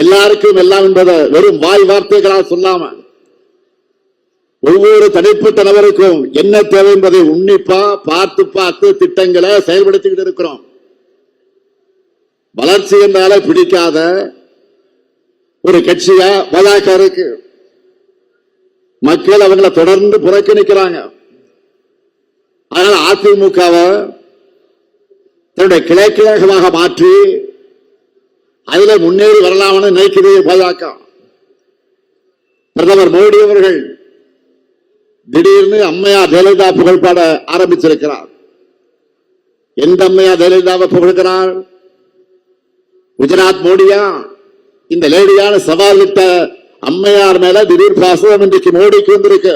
எல்லாருக்கும் எல்லாம் என்பதை வெறும் வாய் வார்த்தைகளால் சொல்லாம ஒவ்வொரு தனிப்பட்ட நபருக்கும் என்ன தேவை என்பதை உன்னிப்பா பார்த்து திட்டங்களை செயல்படுத்திக்கிட்டு இருக்கிறோம். வளர்ச்சி என்றால பிடிக்காத ஒரு கட்சியா பாஜக இருக்கு. மக்கள் அவங்களை தொடர்ந்து புறக்கணிக்கிறாங்க. அதனால அதிமுகவை தன்னுடைய கிளைக்கழகமாக மாற்றி அதுல முன்னேறி வரலாம்னு நினைக்கிறது பாஜக. பிரதமர் மோடி அவர்கள் திடீர்னு அம்மையார் ஜெயலலிதா புகழ்பாட ஆரம்பிச்சிருக்கிறார். எந்த அம்மையார் ஜெயலலிதாவை புகழ்கிறார்? குஜராத் மோடியா? இந்த லேடியான சவால் விட்ட அம்மையார் மேல திடீர் பாசம் இன்றைக்கு மோடிக்கு வந்திருக்கு.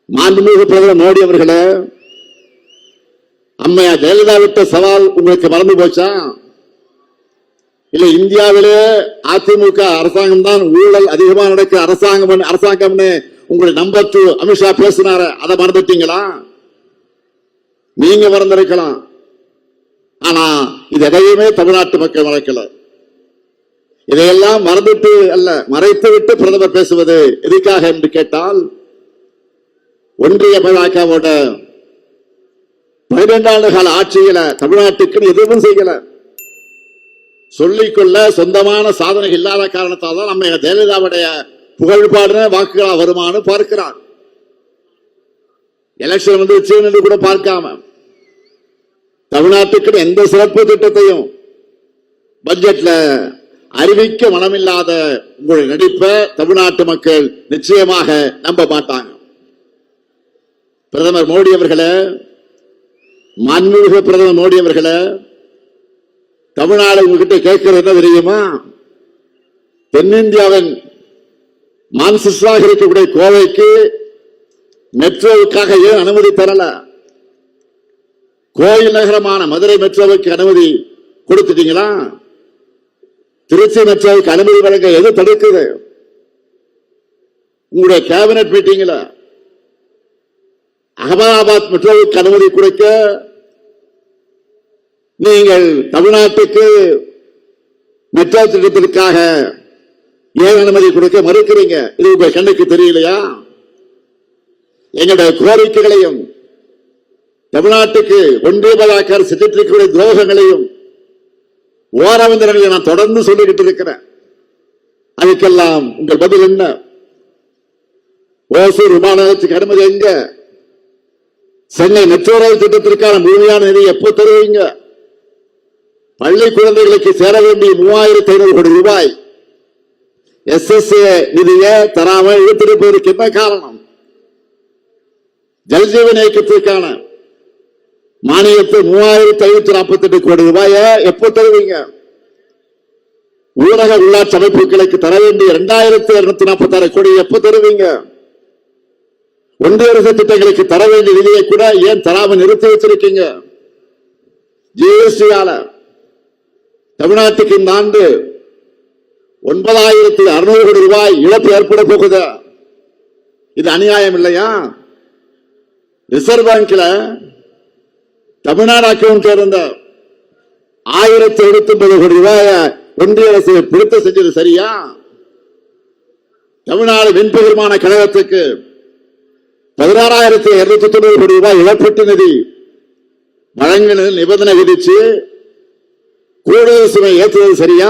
மாண்புமிகு பிரதமர் மோடி அவர்களே, அம்மையார் ஜெயலலிதா விட்ட சவால் உங்களுக்கு மறந்து போச்சா? இல்ல இந்தியாவிலே அதிமுக அரசாங்கம் தான் ஊழல் அதிகமா நடக்க அரசாங்கம்னு உங்களுடைய நம்பர் 2 அமித்ஷா பேசினார, அதை மறந்துட்டீங்களா? நீங்க மறந்திருக்கலாம். ஆனா இது எதையுமே தமிழ்நாட்டு மக்கள் மறக்கல. இதையெல்லாம் மறந்துட்டு அல்ல, மறைத்து விட்டு பிரதமர் பேசுவது எதுக்காக என்று கேட்டால், ஒன்றிய பாஜகவோட 12 ஆண்டு கால ஆட்சியில தமிழ்நாட்டுக்கு எதுவும் செய்யல. சொல்லிக்கொள்ள சொந்தமான சாதனை இல்லாத காரணத்தால் தான் நம்ம ஜெயலலிதாவுடைய புகழ்பாடுன வாக்குகளா வருமானு பார்க்கிறார். எலெக்ஷன் வந்துச்சு என்று கூட பார்க்காம தமிழ்நாட்டுக்கு எந்த சிறப்பு திட்டத்தையும் பட்ஜெட்ல அறிவிக்க மனமில்லாத உங்களுடைய நடிப்பை தமிழ்நாட்டு மக்கள் நிச்சயமாக நம்ப மாட்டாங்க. பிரதமர் மோடி அவர்களே, மாண்புமிகு பிரதமர் மோடி அவர்களே, தமிழ்நாடு உங்ககிட்ட கேட்கிறது என்ன தெரியுமா? தென்னிந்தியாவின் மான்செஸ்டராக இருக்கக்கூடிய கோவைக்கு மெட்ரோவுக்காக ஏன் அனுமதி தரல? கோயில் நகரமான மதுரை மெட்ரோவுக்கு அனுமதி கொடுத்துட்டீங்களா? திருச்சி மெட்ரோவுக்கு அனுமதி வழங்க எது தடுக்குது? உங்களுடைய கேபினட் மீட்டிங்ல அகமதாபாத் மெட்ரோவுக்கு அனுமதி கொடுக்க நீங்கள் தமிழ்நாட்டுக்கு மெட்ரோ திட்டத்திற்காக ஏன் அனுமதி கொடுக்க மறுக்கிறீங்க? இது உங்க கண்ணுக்கு தெரியலையா? எங்களுடைய கோரிக்கைகளையும் தமிழ்நாட்டுக்கு ஒன்றிய பாஜக செஞ்சிருக்கக்கூடிய துரோகங்களையும் ஓரவந்தர்களை நான் தொடர்ந்து சொல்லிக்கிட்டு இருக்கிறேன். அதுக்கெல்லாம் உங்கள் பதில் என்ன? ஓசூர் விமான நிலையத்துக்கு அனுமதி எங்க? சென்னை மெட்ரோ ரயில் திட்டத்திற்கான முழுமையான நிதி எப்போ தருவீங்க? பள்ளி குழந்தைகளுக்கு சேர வேண்டிய 3500 கோடி ரூபாய் SSA நிதியை தராமல் இழுத்திருப்பதற்கு என்ன காரணம்? ஜல்ஜீவன் இயக்கத்திற்கான மானியத்தை 3548 கோடி ரூபாயை எப்போ தருவீங்க? ஊரக உள்ளாட்சி அமைப்புகளுக்கு தர வேண்டிய 2246 கோடி எப்போ தருவீங்க? ஒன்றிய அரசு திட்டங்களுக்கு தர வேண்டிய நிதியை கூட ஏன் தராமல் நிறுத்தி வச்சிருக்கீங்க? ஜிஎஸ்டியால தமிழ்நாட்டுக்கு இந்த ஆண்டு 9600 கோடி ரூபாய் இழப்பு ஏற்பட போகுது. இது அநியாயம் இல்லையா? ரிசர்வ் பேங்க்ல தமிழ்நாடு அக்கவுண்ட் இருந்த 1079 கோடி ரூபாய ஒன்றிய அரசு பிடித்த செஞ்சது சரியா? தமிழ்நாடு மின்பகிர்மான கழகத்துக்கு 16,290 கோடி ரூபாய் இழப்பீட்டு நிதி வழங்கின நிபந்தனை விதிச்சு கூடுதல் சுமை ஏற்றுவது சரியா?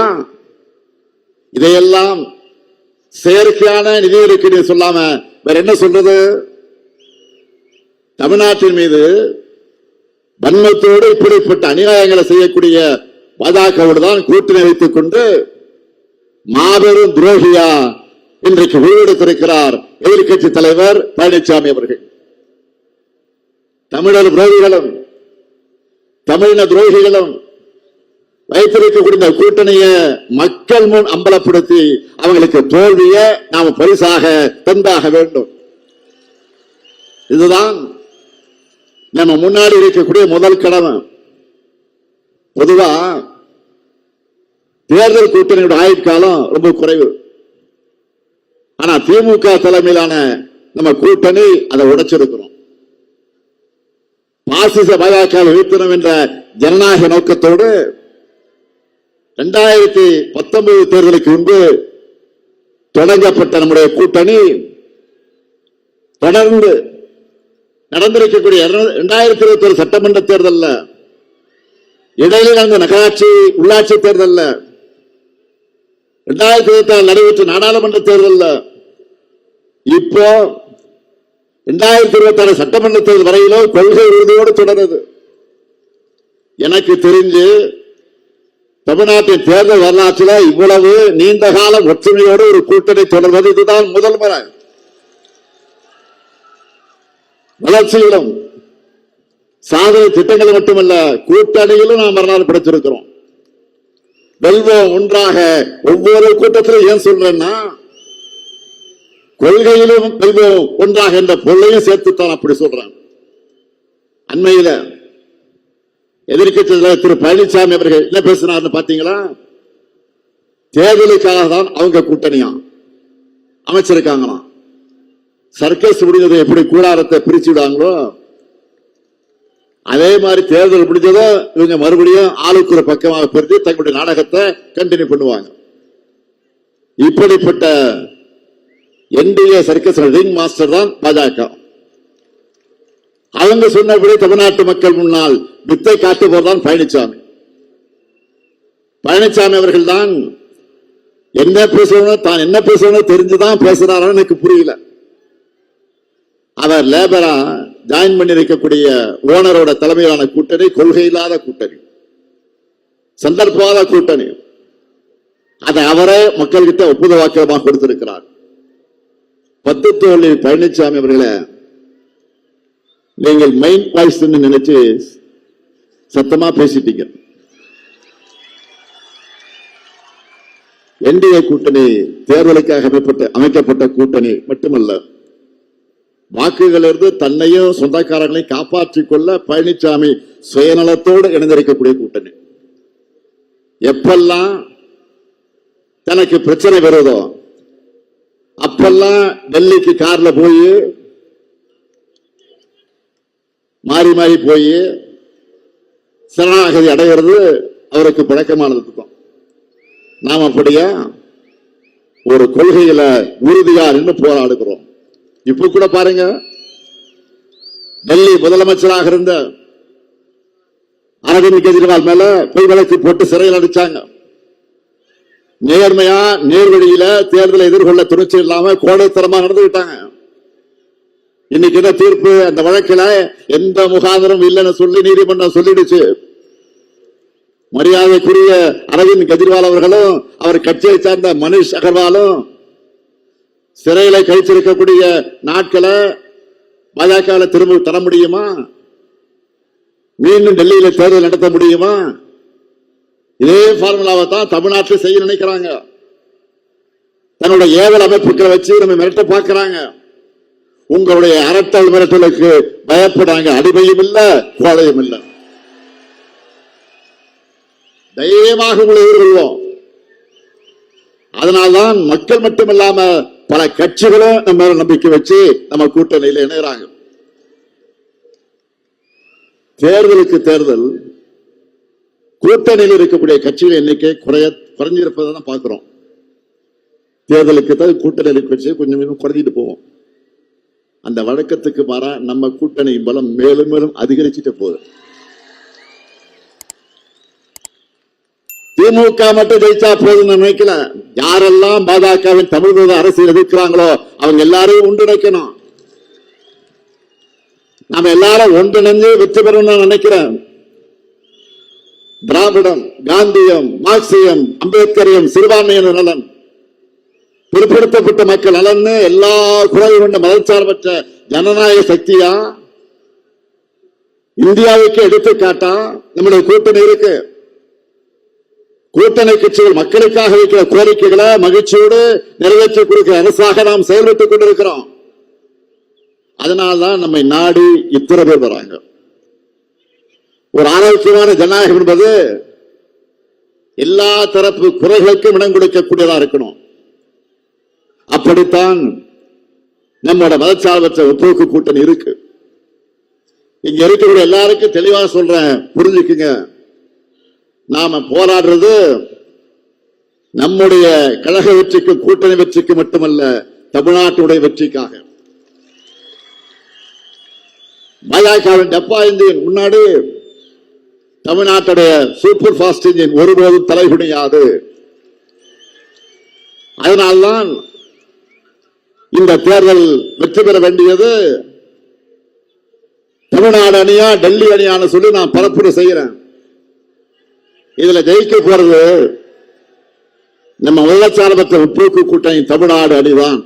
இதையெல்லாம் செயற்கையான நிதி ஒதுக்கீடு சொல்லாம வேற என்ன சொல்றது? தமிழ்நாட்டின் மீது வன்மத்தோடு இப்படிப்பட்ட அநியாயங்களை செய்யக்கூடிய பாஜகவோடு தான் கூட்டணி வைத்துக் கொண்டு மாபெரும் துரோகியா இன்றைக்கு உருவெடுத்திருக்கிறார் எதிர்கட்சி தலைவர் பழனிசாமி அவர்கள். தமிழர் விரோதிகளும் தமிழின துரோகிகளும் வைத்திருக்கக்கூடிய கூட்டணியை மக்கள் முன் அம்பலப்படுத்தி அவங்களுக்கு தோல்வியை நாம பரிசாக தந்தாக வேண்டும். இதுதான் நம்ம முன்னாடி இருக்கக்கூடிய முதல் கடமை. பொதுவா தேர்தல் கூட்டணியோட ஆயுட்காலம் ரொம்ப குறைவு. ஆனா திமுக தலைமையிலான நம்ம கூட்டணி அதை உடைச்சிருக்கிறோம். பாசிச பாஜக வீழ்த்தணும் என்ற ஜனநாயக நோக்கத்தோடு 2019 தேர்தலுக்கு முன்பு தொடங்கப்பட்ட நம்முடைய கூட்டணி தொடர்ந்து நடந்திருக்கக்கூடிய 2021 சட்டமன்ற தேர்தல்ல, இடையில நடந்த நகராட்சி உள்ளாட்சி தேர்தல்ல, 2026 நடைபெற்ற நாடாளுமன்ற தேர்தல்ல, இப்போ 2026 சட்டமன்ற தேர்தல் வரையிலும் கொள்கை உறுதியோடு தொடருது. எனக்கு தெரிஞ்சு தமிழ்நாட்டின் தேர்தல் வரலாற்றில் இவ்வளவு நீண்ட கால ஒற்றுமையோடு ஒரு கூட்டணி தொடர்வது இதுதான் முதல் முறை. வளர்ச்சியிலும் சாதனை திட்டங்கள் மட்டுமல்ல, கூட்டணியிலும் நாம் வரலாறு படைச்சிருக்கிறோம். வெல்வோம் ஒன்றாக. ஒவ்வொரு கூட்டத்திலும் ஏன் சொல்றேன்னா, கொள்கையிலும் வெல்வோம் ஒன்றாக என்ற பொருளையும் சேர்த்துத்தான் அப்படி சொல்றேன். அண்மையில எதிர்க்கட்சி தலைவர் திரு பழனிசாமி அவர்கள் என்ன பேசினார்னு பாத்தீங்களா? தேர்தலுக்காக தான் அவங்க கூட்டணியா அமைச்சிருக்காங்களாம். சர்க்கஸ் முடிஞ்சதை எப்படி கூடாரத்தை பிரிச்சு விடாங்களோ, அதே மாதிரி தேர்தல் முடிஞ்சதோ இவங்க மறுபடியும் ஆளுக்கு ஒரு பக்கமாக பிரித்து தங்களுடைய நாடகத்தை கண்டினியூ பண்ணுவாங்க. இப்படிப்பட்ட என்டிஏ சர்க்கஸ் ரிங் மாஸ்டர் தான் பாஜக. அவங்க சொன்னபடி தமிழ்நாட்டு மக்கள் முன்னால் வித்தை காட்டுபவர்தான் பழனிசாமி. பழனிசாமி அவர்கள் தான் என்ன பேசணும், தான் என்ன பேசணும் தெரிஞ்சுதான் பேசுறாரு. எனக்கு புரியல. அவர் லேபரா ஜாயின் பண்ணி இருக்கக்கூடிய ஓனரோட தலைமையிலான கூட்டணி கொள்கை இல்லாத கூட்டணி, சந்தர்ப்பாத கூட்டணி. அதை அவரே மக்கள்கிட்ட ஒப்புத வாக்கியமாக கொடுத்திருக்கிறார். 10 தோல்வி பழனிசாமி அவர்களை நீங்கள் மைண்ட் வாய்ஸ் நினைச்சு சத்தமா பேசிட்டீங்க. என்டிஏ கூட்டணி தேர்தலுக்காக அமைக்கப்பட்ட கூட்டணி மட்டுமல்ல, வாக்குகளிலிருந்து தன்னையும் சொந்தக்காரர்களையும் காப்பாற்றிக் கொள்ள பழனிசாமி சுயநலத்தோடு இணைந்திருக்கக்கூடிய கூட்டணி. எப்பெல்லாம் தனக்கு பிரச்சனை வருதோ அப்பெல்லாம் டெல்லிக்கு கார்ல போய் மாறி மாறி போய் சரணாகதி அடைகிறது அவருக்கு பழக்கமானது. நாம் அப்படியா ஒரு கொள்கையில உறுதியா நின்று போராடுகிறோம். இப்ப கூட பாருங்க, டெல்லி முதலமைச்சராக இருந்த அரவிந்த் கெஜ்ரிவால் மேல பொய் வழக்கு போட்டு சிறையில் அடிச்சாங்க. நேர்மையா நேர்வழியில தேர்தலை எதிர்கொள்ள துணிச்சி இல்லாம கோடைத்தரமா நடந்துவிட்டாங்க. இன்னைக்கு என்ன தீர்ப்பு? அந்த வழக்கில எந்த முகாந்திரம் இல்லைன்னு சொல்லி நீதிமன்றம் சொல்லிடுச்சு. மரியாதைக்குரிய அரவிந்த் கெஜ்ரிவால் அவர்களும் அவர் கட்சியை சார்ந்த மனிஷ் அகர்வாலும் சிறையில கழிச்சிருக்கக்கூடிய நாட்களை பாஜக திரும்ப தர முடியுமா? மீண்டும் டெல்லியில தேர்தல் நடத்த முடியுமா? இதே பார்முலாவை தான் தமிழ்நாட்டில் செய்ய நினைக்கிறாங்க. தன்னுடைய ஏவல் அமைப்புகளை வச்சு நம்ம மிரட்ட பார்க்கிறாங்க. உங்களுடைய அரட்டல் மிரட்டலுக்கு பயப்படாங்க. அடிமையும் இல்ல, கோழையும் இல்ல. தைரியமாக உங்களை எதிர்கொள்வோம். அதனால்தான் மக்கள் மட்டுமில்லாம பல கட்சிகளும் நம்ம நம்பிக்கை வச்சு நம்ம கூட்டணியில் இணைகிறாங்க. தேர்தலுக்கு தேர்தல் கூட்டணியில் இருக்கக்கூடிய கட்சிகள் எண்ணிக்கை குறைஞ்சிருப்பதை தான் பார்க்கிறோம். தேர்தலுக்கு தான் கூட்டணி கட்சி கொஞ்சம் குறைஞ்சிட்டு போவோம். அந்த வழக்கத்துக்கு மாறா நம்ம கூட்டணி பலம் மேலும் மேலும் அதிகரிச்சுட்டு போகுது. திமுக மட்டும் ஜெயிச்சா போதும் நினைக்கல. யாரெல்லாம் பாஜகவின் தமிழ் அரசியல் எதிர்க்கிறாங்களோ அவங்க எல்லாரையும் ஒன்றிணைக்கணும். நாம எல்லாரும் ஒன்றிணைந்து வெற்றி பெறணும்னு நினைக்கிறேன். திராவிடம், காந்தியம், மார்க்சியம், அம்பேத்கரியம், சிறுபான்மையினர் நலன், பிற்படுத்தப்பட்ட மக்கள் நலன், எல்லா குறையும் கொண்ட மதச்சார்பற்ற ஜனநாயக சக்தியா இந்தியாவுக்கு எடுத்துக்காட்டா நம்முடைய கூட்டணி இருக்கு. கூட்டணி கட்சிகள் மக்களுக்காக வைக்கிற கோரிக்கைகளை மகிழ்ச்சியோடு நிறைவேற்றி கொடுக்கிற அரசாக நாம் செயல்பட்டுக் கொண்டிருக்கிறோம். அதனால்தான் நம்மை நாடி இத்தனை பேர் வராங்க. ஒரு ஆரோக்கியமான ஜனநாயகம் என்பது எல்லா தரப்பு குறைகளுக்கும் இடம் கொடுக்கக்கூடியதா இருக்கணும். அப்படித்தான் நம்மோட மதச்சார்பற்ற ஒப்புக்கு கூட்டணி இருக்கு. இங்க இருக்கக்கூடிய எல்லாருக்கும் தெளிவாக சொல்றேன், புரிஞ்சுக்குங்க. நாம போராடுறது நம்முடைய கழக வெற்றிக்கு, கூட்டணி வெற்றிக்கு மட்டுமல்ல, தமிழ்நாட்டுடைய வெற்றிக்காக. பாஜகவின் டப்பா இன்ஜின் முன்னாடி தமிழ்நாட்டுடைய சூப்பர் பாஸ்ட் இன்ஜின் ஒருபோதும் தலைகுனியாது. அதனால்தான் இந்த தேர்தல் வெற்றி பெற வேண்டியது தமிழ்நாடு அணியா டெல்லி அணியான்னு சொல்லி நான் பரப்புரை செய்கிறேன். இதுல ஜெயிக்க போறது நம்ம மதச்சார்பற்ற முற்போக்கு கூட்டணி தமிழ்நாடு அணிதான்.